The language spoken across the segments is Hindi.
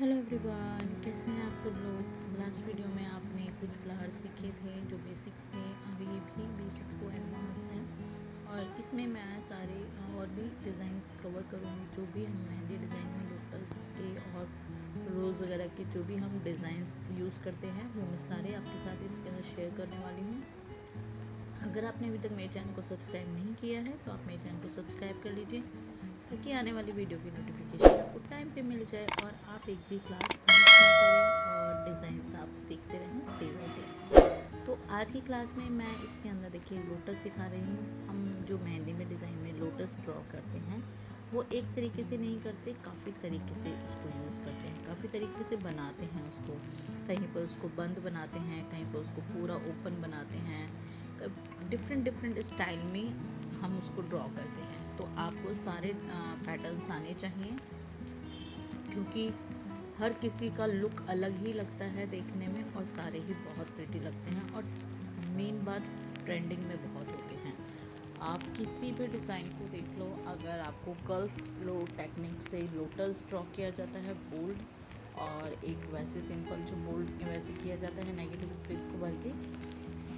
हेलो एवरीवन, कैसे हैं आप सब लोग। लास्ट वीडियो में आपने कुछ फ्लावर्स सीखे थे जो बेसिक्स थे। अभी भी बेसिक्स को एडवांस हैं और इसमें मैं सारे और भी डिज़ाइंस कवर करूँगी। जो भी हम मेहंदी डिज़ाइन में लोटस के और रोज़ वगैरह के जो भी हम डिज़ाइंस यूज़ करते हैं वो मैं सारे आपके साथ इसके अंदर शेयर करने वाली हूँ। अगर आपने अभी तक मेरे चैनल को सब्सक्राइब नहीं किया है तो आप मेरे चैनल को सब्सक्राइब कर लीजिए ताकि आने वाली वीडियो की नोटिफिकेशन आपको टाइम पे मिल जाए और आप एक भी क्लास मिस ना करें और डिज़ाइंस आप सीखते रहें डे बाई डे। तो आज की क्लास में मैं इसके अंदर देखिए लोटस सिखा रही हूँ। हम जो मेहंदी में डिज़ाइन में लोटस ड्रॉ करते हैं वो एक तरीके से नहीं करते, काफ़ी तरीके से उसको यूज़ करते हैं, काफ़ी तरीके से बनाते हैं उसको। कहीं पर उसको बंद बनाते हैं, कहीं पर उसको पूरा ओपन बनाते हैं, डिफरेंट स्टाइल में हम उसको ड्रॉ करते हैं। तो आपको सारे पैटर्न्स आने चाहिए क्योंकि हर किसी का लुक अलग ही लगता है देखने में और सारे ही बहुत प्रिटी लगते हैं और मेन बात ट्रेंडिंग में बहुत होते हैं। आप किसी भी डिज़ाइन को देख लो, अगर आपको कर्व फ्लो टेक्निक से लोटस ड्रॉ किया जाता है बोल्ड, और एक वैसे सिंपल जो बोल्ड वैसे किया जाता है नेगेटिव स्पेस को भर के,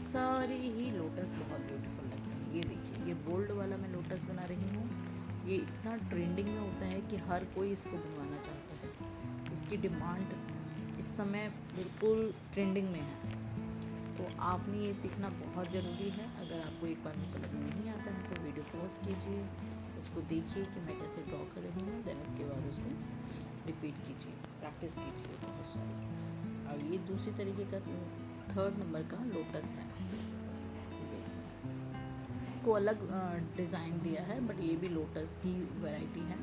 सारे ही लोटस बहुत ब्यूटीफुल लगते हैं। ये देखिए, ये बोल्ड वाला मैं लोटस बना रही हूँ। ये इतना ट्रेंडिंग में होता है कि हर कोई इसको बनवाना चाहता है। इसकी डिमांड इस समय बिल्कुल ट्रेंडिंग में है। तो आपने ये सीखना बहुत ज़रूरी है। अगर आपको एक बार में समझ में नहीं आता है तो वीडियो पॉज कीजिए, उसको देखिए कि मैं कैसे ड्रॉ कर रही हूँ, देन उसके बाद उसको रिपीट कीजिए, प्रैक्टिस कीजिए बहुत सारी। और ये दूसरी तरीके का थर्ड नंबर का लोटस है। इसको अलग डिज़ाइन दिया है बट ये भी लोटस की वैरायटी है।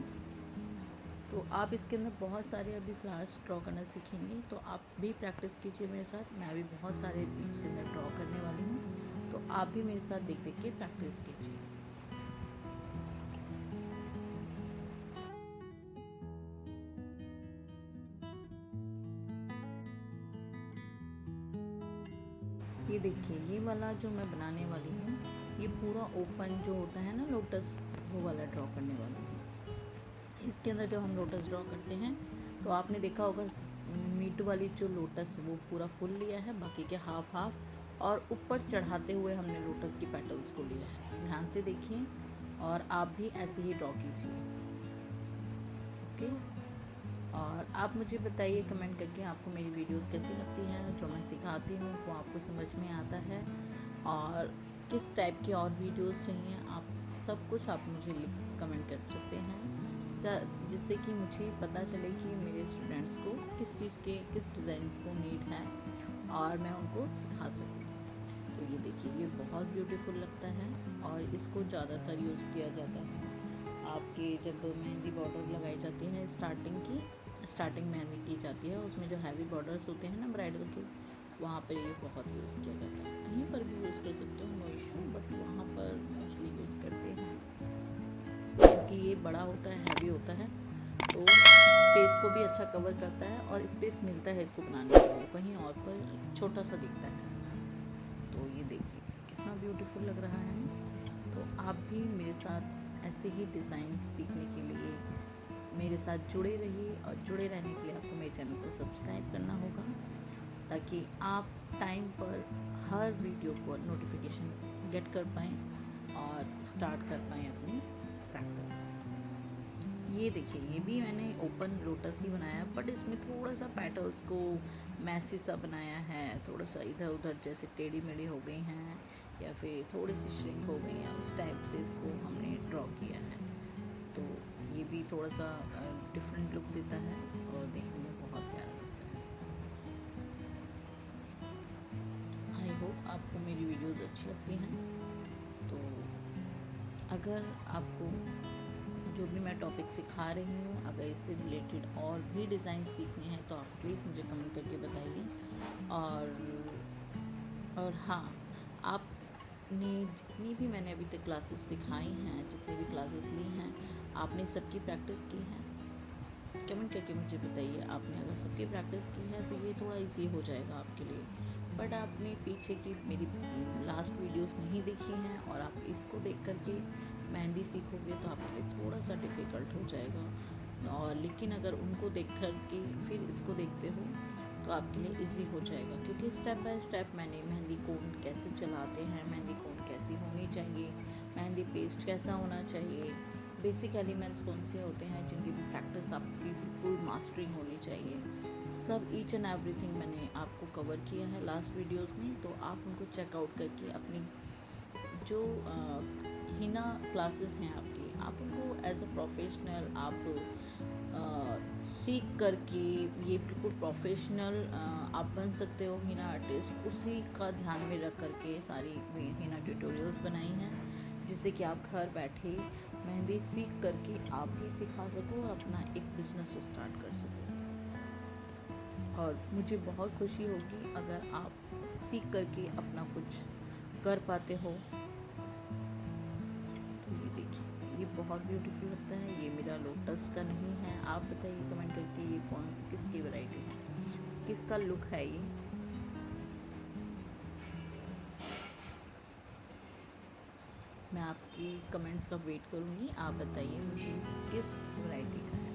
तो आप इसके अंदर बहुत सारे अभी फ्लावर्स ड्रॉ करना सीखेंगे, तो आप भी प्रैक्टिस कीजिए मेरे साथ। मैं भी बहुत सारे इसके अंदर ड्रॉ करने वाली हूँ, तो आप भी मेरे साथ देख देख के प्रैक्टिस कीजिए। ये देखिए, ये वाला जो मैं बनाने वाली हूँ, ये पूरा ओपन जो होता है ना लोटस, वो वाला ड्रॉ करने वाली हूँ। इसके अंदर जब हम लोटस ड्रॉ करते हैं तो आपने देखा होगा मिड वाली जो लोटस वो पूरा फुल लिया है, बाकी के हाफ हाफ, और ऊपर चढ़ाते हुए हमने लोटस की पेटल्स को लिया है। ध्यान से देखिए और आप भी ऐसे ही ड्रॉ कीजिए। ओके, और आप मुझे बताइए कमेंट करके आपको मेरी वीडियोस कैसी लगती हैं, जो मैं सिखाती हूँ वो आपको समझ में आता है, और किस टाइप की और वीडियोस चाहिए, आप सब कुछ आप मुझे कमेंट कर सकते हैं, जिससे कि मुझे पता चले कि मेरे स्टूडेंट्स को किस चीज़ के किस डिज़ाइंस को नीड है और मैं उनको सिखा सकूँ। तो ये देखिए, ये बहुत ब्यूटीफुल लगता है और इसको ज़्यादातर यूज़ किया जाता है आपके जब मेहंदी बॉर्डर लगाई जाती है। स्टार्टिंग मेहंदी की जाती है, उसमें जो हैवी बॉर्डर्स होते हैं ना ब्राइडल के, वहाँ पर ये बहुत यूज़ किया जाता है। कहीं पर भी यूज़ कर सकते हो, नो इशू, बट वहाँ पर मोस्टली यूज़ करते हैं क्योंकि ये बड़ा होता है, हैवी होता है, तो स्पेस को भी अच्छा कवर करता है और स्पेस मिलता है इसको बनाने के लिए। कहीं और पर छोटा सा दिखता है। तो ये देखिए कितना ब्यूटीफुल लग रहा है। तो आप भी मेरे साथ ऐसे ही डिज़ाइन सीखने के लिए मेरे साथ जुड़े रहिए, और जुड़े रहने के लिए आपको मेरे चैनल को सब्सक्राइब करना होगा ताकि आप टाइम पर हर वीडियो को नोटिफिकेशन गेट कर पाएँ और स्टार्ट कर पाएँ अपनी प्रैक्टिस। ये देखिए, ये भी मैंने ओपन लोटस ही बनाया, बट इसमें थोड़ा सा पेटल्स को मैसी सा बनाया है, थोड़ा सा इधर उधर जैसे टेढ़ी मेढ़ी हो गई हैं या फिर थोड़ी सी श्रिंक हो गई हैं, उस टाइप से इसको हमने ड्रॉ किया है। तो ये भी थोड़ा सा डिफरेंट लुक देता है और देखने में बहुत प्यारा लगता है। आई होप आपको मेरी वीडियोस अच्छी लगती हैं। तो अगर आपको जो भी मैं टॉपिक सिखा रही हूँ, अगर इससे रिलेटेड और भी डिज़ाइन सीखने हैं तो आप प्लीज़ मुझे कमेंट करके बताइए। और हाँ, आपने जितनी भी मैंने अभी तक क्लासेस सिखाई हैं, जितनी भी क्लासेस ली हैं, आपने सबकी प्रैक्टिस की है? कमेंट करके मुझे बताइए। आपने अगर सबकी प्रैक्टिस की है तो ये थोड़ा इजी हो जाएगा आपके लिए, बट आपने पीछे की मेरी लास्ट वीडियोस नहीं देखी हैं और आप इसको देख करके मेहंदी सीखोगे तो आपके लिए थोड़ा सा डिफ़िकल्ट हो जाएगा। और लेकिन अगर उनको देख कर के फिर इसको देखते हो तो आपके लिए इजी हो जाएगा, क्योंकि स्टेप बाय स्टेप मैंने मेहंदी कोन कैसे चलाते हैं, मेहंदी कोन कैसी होनी चाहिए, मेहंदी पेस्ट कैसा होना चाहिए, बेसिक एलिमेंट्स कौन से होते हैं जिनकी भी प्रैक्टिस आपकी बिल्कुल मास्टरी होनी चाहिए, सब ईच एंड एवरीथिंग मैंने आपको कवर किया है लास्ट वीडियोस में। तो आप उनको चेकआउट करके अपनी जो हिना क्लासेस हैं आपकी, आप उनको एज अ प्रोफेशनल आप सीख करके ये बिल्कुल प्रोफेशनल आप बन सकते हो हिना आर्टिस्ट। उसी का ध्यान में रख करके सारी हिना ट्यूटोरियल्स बनाई हैं, जिससे कि आप घर बैठे मेहंदी सीख करके आप भी सिखा सको और अपना एक बिजनेस स्टार्ट कर सको। और मुझे बहुत खुशी होगी अगर आप सीख करके अपना कुछ कर पाते हो। तो ये देखिए, ये बहुत ब्यूटीफुल लगता है। ये मेरा लोटस का नहीं है, आप बताइए कमेंट करके ये किसकी वैरायटी है, किसका लुक है ये। मैं आपकी कमेंट्स का वेट करूँगी, आप बताइए मुझे किस वैरायटी का है।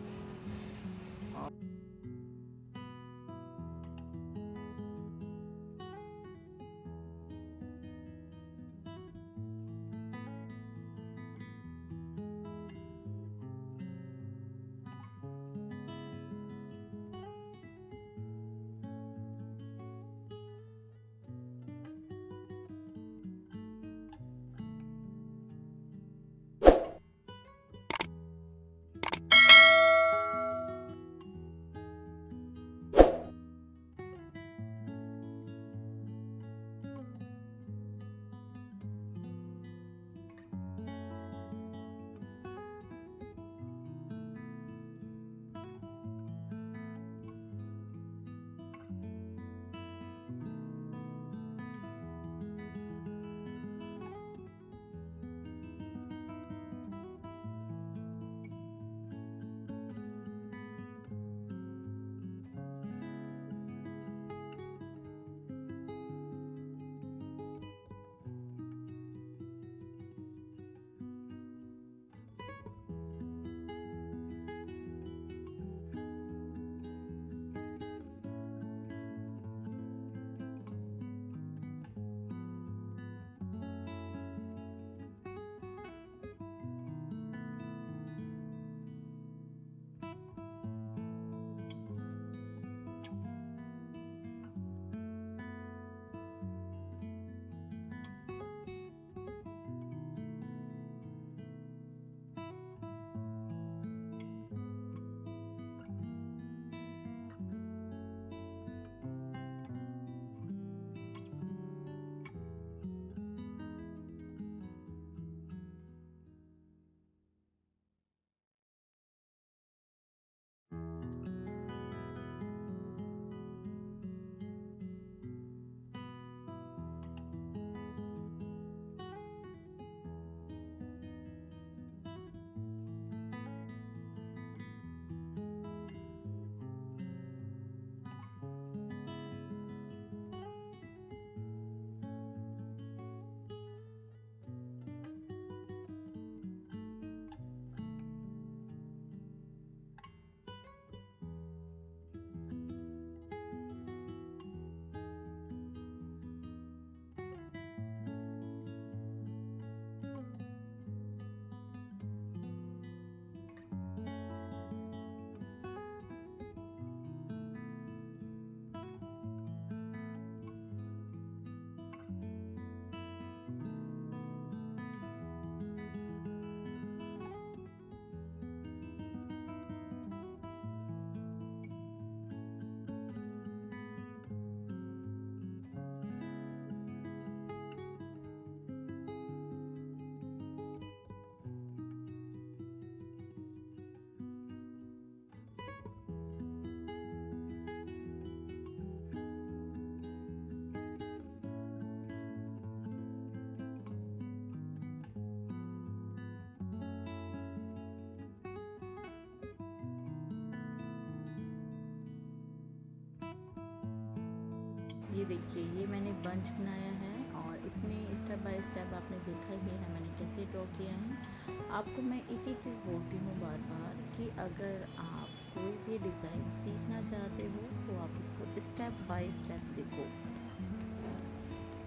ये देखिए, ये मैंने बंच बनाया है और इसमें स्टेप बाय स्टेप आपने देखा ही है मैंने कैसे ड्रॉ किया है। आपको मैं एक ही चीज़ बोलती हूँ बार बार कि अगर आप कोई भी डिज़ाइन सीखना चाहते हो तो आप उसको स्टेप बाय स्टेप देखो,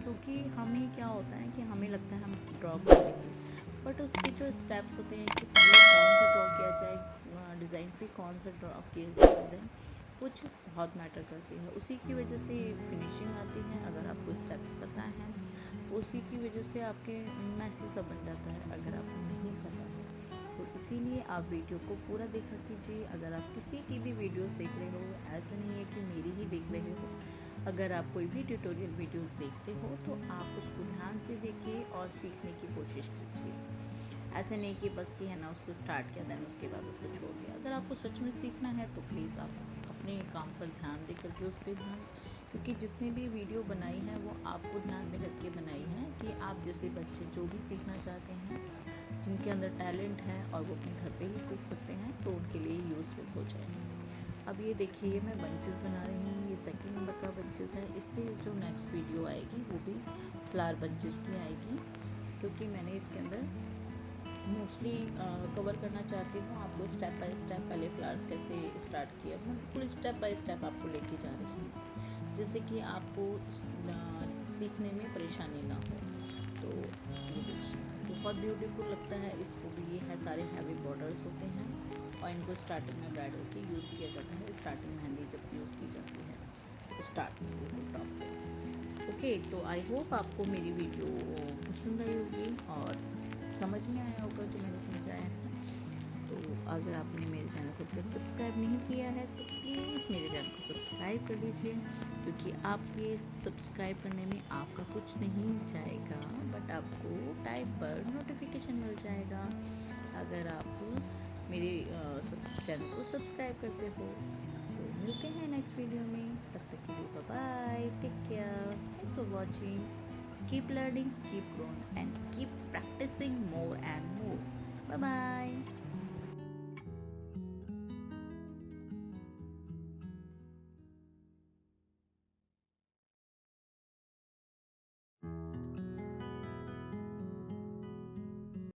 क्योंकि हमें क्या होता है कि हमें लगता है हम ड्रॉ कर लेंगे, बट उसके जो स्टेप्स होते हैं कि पहले कौन सा ड्रॉ किया जाए डिज़ाइन, फिर कौन सा ड्रॉ किया जाए डिज़ाइन, वो चीज़ बहुत मैटर करती है। उसी की वजह से फिनिशिंग आती है। अगर आपको स्टेप्स पता है, उसी की वजह से आपके मैसी सा बन जाता है अगर आपको नहीं पता है। तो इसीलिए आप वीडियो को पूरा देखा कीजिए। अगर आप किसी की भी वीडियोस देख रहे हो, ऐसा नहीं है कि मेरी ही देख रहे हो, अगर आप कोई भी ट्यूटोरियल वीडियोस देखते हो तो आप उसको ध्यान से देखिए और सीखने की कोशिश कीजिए। ऐसे नहीं कि बस कि है ना उसको स्टार्ट किया देन उसके बाद उसको छोड़ दिया। अगर आपको सच में सीखना है तो प्लीज़ आप अपने काम पर ध्यान दे करके उस पर ध्यान, क्योंकि जिसने भी वीडियो बनाई है वो आपको ध्यान में रख के बनाई है कि आप जैसे बच्चे जो भी सीखना चाहते हैं, जिनके अंदर टैलेंट है और वो अपने घर पे ही सीख सकते हैं, तो उनके लिए यूज़फुल हो जाए। अब ये देखिए, ये मैं बंचेस बना रही हूँ। ये सेकंड नंबर का बंचेस है। इससे जो नेक्स्ट वीडियो आएगी वो भी फ्लावर बंचेस की आएगी, क्योंकि मैंने इसके अंदर मोस्टली कवर करना चाहती हूँ आपको स्टेप बाय स्टेप, पहले फ्लावर्स कैसे स्टार्ट किया, मैं बिल्कुल स्टेप बाय स्टेप आपको लेके जा रही हूँ, जिससे कि आपको सीखने में परेशानी ना हो। तो ये देखिए, बहुत ब्यूटीफुल लगता है इसको भी। ये है सारे हैवी बॉर्डर्स होते हैं और इनको स्टार्टिंग में ब्राइडल के यूज़ किया जाता है, स्टार्टिंग मेहंदी जब यूज़ की जाती है स्टार्ट टॉप पे। ओके, तो आई होप आपको मेरी वीडियो पसंद आई होगी और समझ में आया होगा जो मैंने समझाया है। तो अगर आपने मेरे चैनल को अब तक सब्सक्राइब नहीं किया है तो प्लीज़ मेरे चैनल को सब्सक्राइब कर लीजिए, क्योंकि आपके सब्सक्राइब करने में आपका कुछ नहीं जाएगा, बट आपको टाइम पर नोटिफिकेशन मिल जाएगा अगर आप मेरे चैनल को सब्सक्राइब करते हो। तो मिलते हैं नेक्स्ट वीडियो में, तब तक के लिए bye bye, take care, thanks for watching, keep learning, keep growing and keep practising more and more. Bye bye.